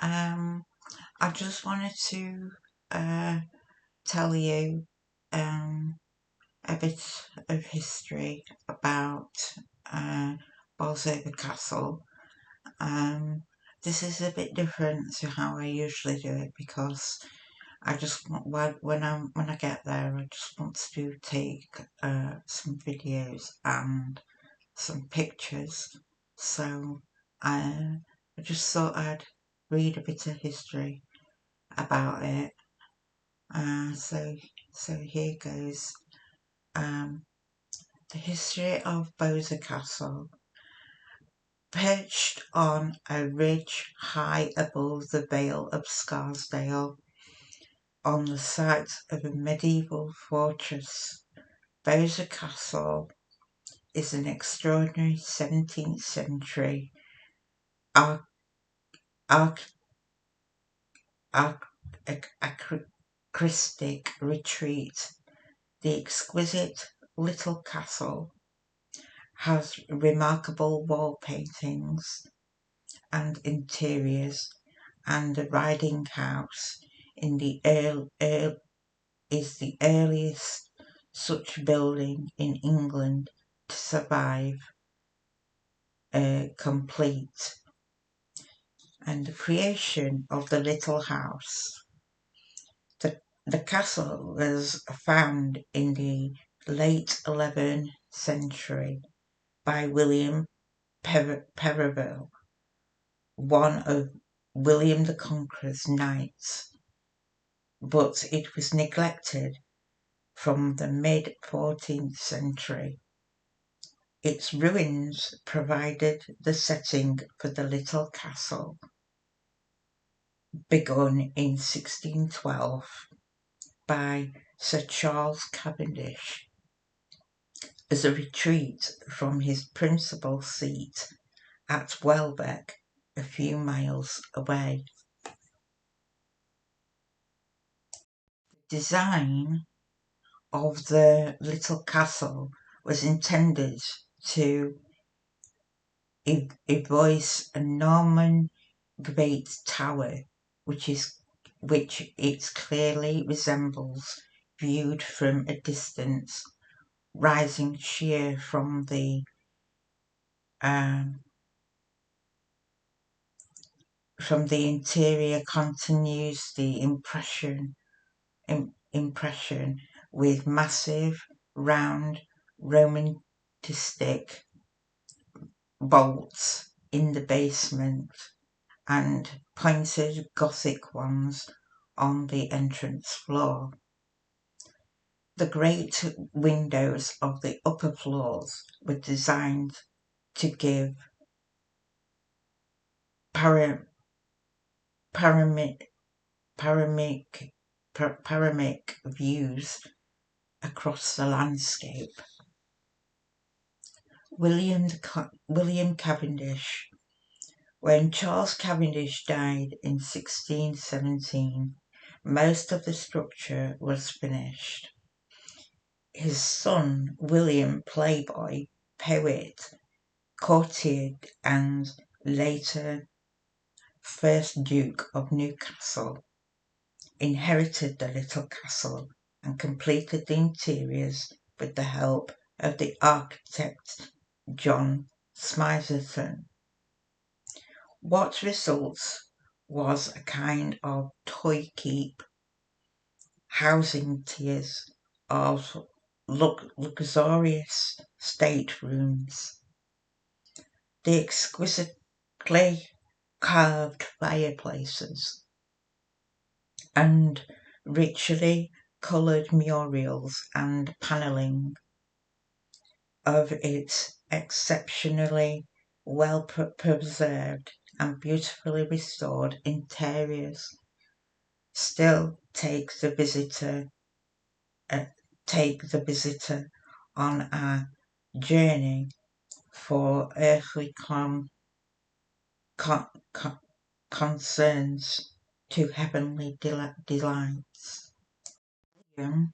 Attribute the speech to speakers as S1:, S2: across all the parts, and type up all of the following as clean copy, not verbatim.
S1: Um, I just wanted to tell you a bit of history about uh, Bolsover Castle. Um, this is a bit different to how I usually do it because I just want, when I get there, I just want to take some videos and some pictures. So I just thought I'd read a bit of history about it. Uh, so so here goes. Um, the history of Bolsover Castle. Perched on a ridge high above the Vale of Scarsdale, on the site of a medieval fortress, Bolsover Castle is an extraordinary 17th century arch- arch- acrostic retreat. The exquisite little castle has remarkable wall paintings and interiors, and the riding house in the is the earliest such building in England to survive complete. And the creation of the little house. The, the castle was found in the late 11th century by William Perivale, one of William the Conqueror's knights, but it was neglected from the mid-14th century. Its ruins provided the setting for the little castle, begun in 1612 by Sir Charles Cavendish as a retreat from his principal seat at Welbeck, a few miles away. The design of the little castle was intended to evoice a Norman great tower, which it clearly resembles viewed from a distance, rising sheer um, from the interior, continues the impression with massive, round, Romanistic vaults in the basement and pointed Gothic ones on the entrance floor. The great windows of the upper floors were designed to give panoramic views across the landscape. William Cavendish. When Charles Cavendish died in 1617, most of the structure was finished. His son, William Playboy, poet, courtier and later first Duke of Newcastle, inherited the little castle and completed the interiors with the help of the architect John Smytherton. What results was a kind of toy keep, housing tiers of luxurious staterooms. The exquisitely carved fireplaces and richly coloured murals and panelling of its exceptionally well preserved and beautifully restored interiors still uh, take the visitor on a journey for earthly con- con- concerns to heavenly delights. William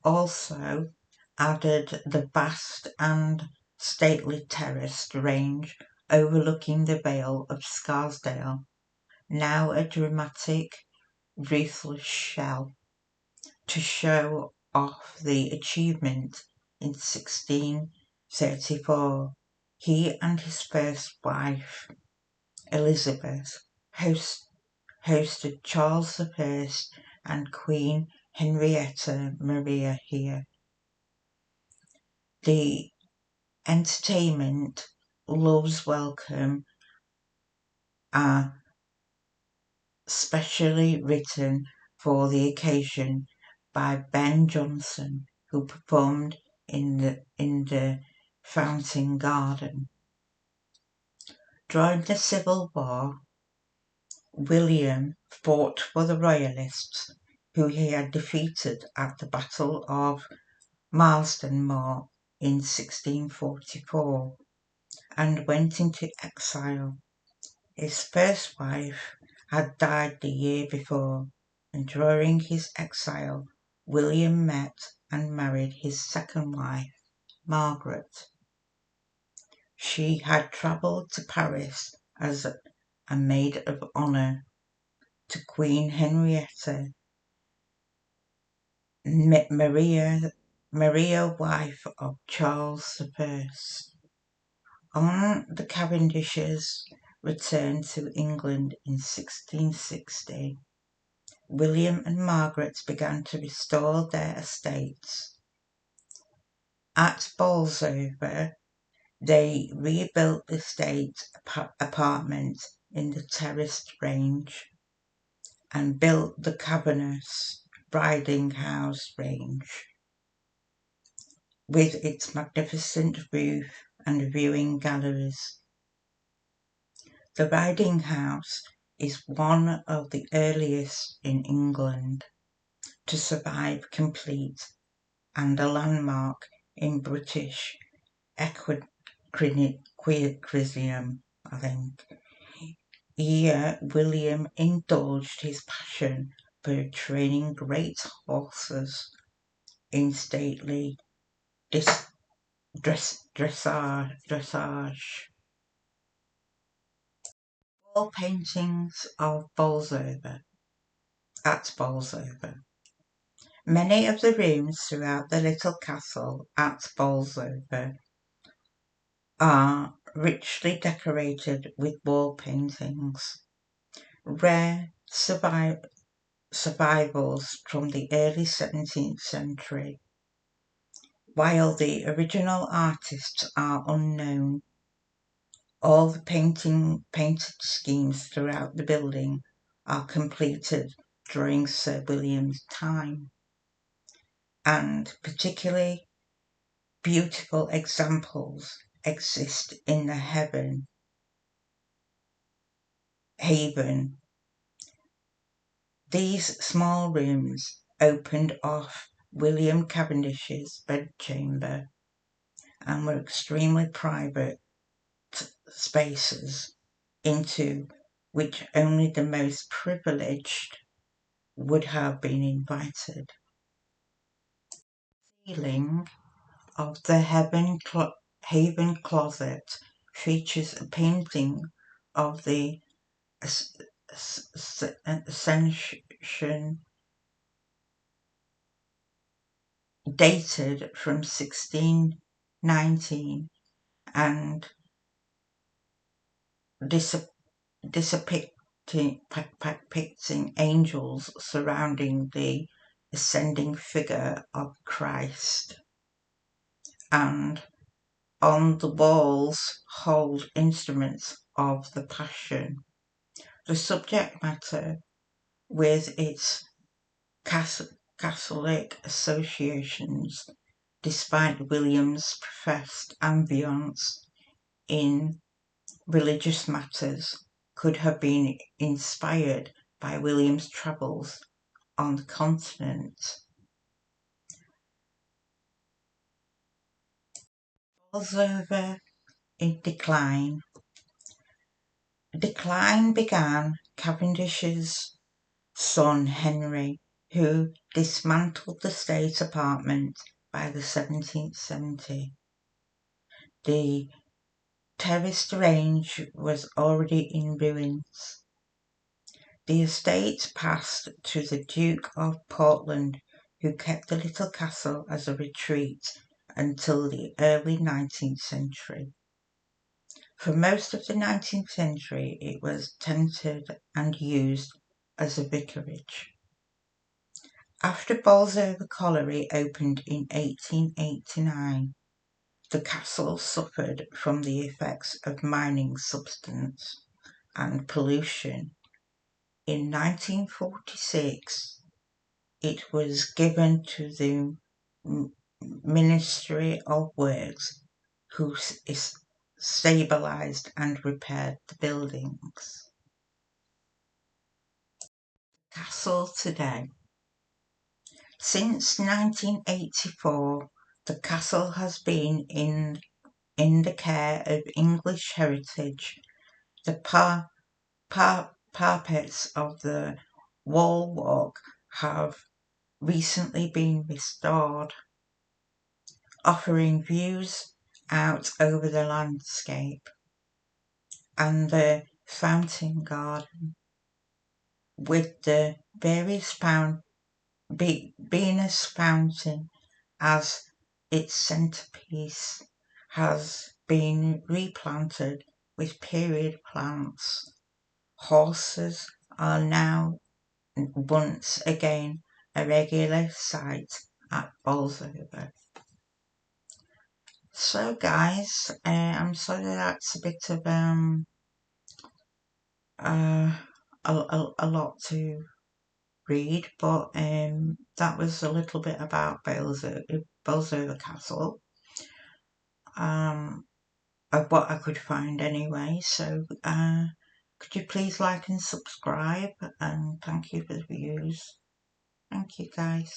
S1: also added the vast and stately terraced range overlooking the Vale of Scarsdale, now a dramatic, ruthless shell, to show off the achievement in 1634. He and his first wife, Elizabeth, hosted Charles I and Queen Henrietta Maria here. The entertainment, Love's Welcome, are specially written for the occasion by Ben Jonson, who performed in the Fountain Garden. During the Civil War, William fought for the Royalists, who he had defeated at the Battle of Marsden Moor in 1644, and went into exile. His first wife had died the year before, and during his exile, William met and married his second wife, Margaret. She had travelled to Paris as a maid of honour to Queen Henrietta Maria, wife of Charles I. On the Cavendishes' return to England in 1660, William and Margaret began to restore their estates. At Bolsover, they rebuilt the state apartment in the terraced range and built the cavernous riding house range with its magnificent roof and viewing galleries. The riding house is one of the earliest in England to survive complete, and a landmark in British equestrianism, I think. Here William indulged his passion for training great horses in stately dressage. Wall paintings of Bolsover. At Bolsover. Many of the rooms throughout the little castle at Bolsover are richly decorated with wall paintings, rare survivals from the early 17th century. While the original artists are unknown, all the painted schemes throughout the building are completed during Sir William's time, and particularly beautiful examples exist in the haven. These small rooms opened off William Cavendish's bedchamber and were extremely private spaces into which only the most privileged would have been invited. The ceiling of the Haven closet features a painting of the Ascension dated from 1619 and depicting angels surrounding the ascending figure of Christ, and on the walls hold instruments of the Passion. The subject matter, with its Catholic associations, despite William's professed ambience in religious matters, could have been inspired by William's travels on the continent. Bolsover in decline. Decline began Cavendish's son Henry, who dismantled the state apartment by the 1770. The terraced range was already in ruins. The estate passed to the Duke of Portland, who kept the little castle as a retreat until the early 19th century. For most of the 19th century, it was tenanted and used as a vicarage. After Bolsover Colliery opened in 1889, the castle suffered from the effects of mining substance and pollution. In 1946, it was given to the Ministry of Works, who stabilised and repaired the buildings. Castle today. Since 1984, the castle has been in the care of English Heritage. The parapets of the wall walk have recently been restored, offering views out over the landscape, and the fountain garden with the various Venus fountain as its centerpiece has been replanted with period plants. Horses are now once again a regular sight at Bolsover. So guys, I'm sorry that's a bit of a lot to read, but that was a little bit about Bolsover Castle, of what I could find anyway. So could you please like and subscribe, and thank you for the views. Thank you guys.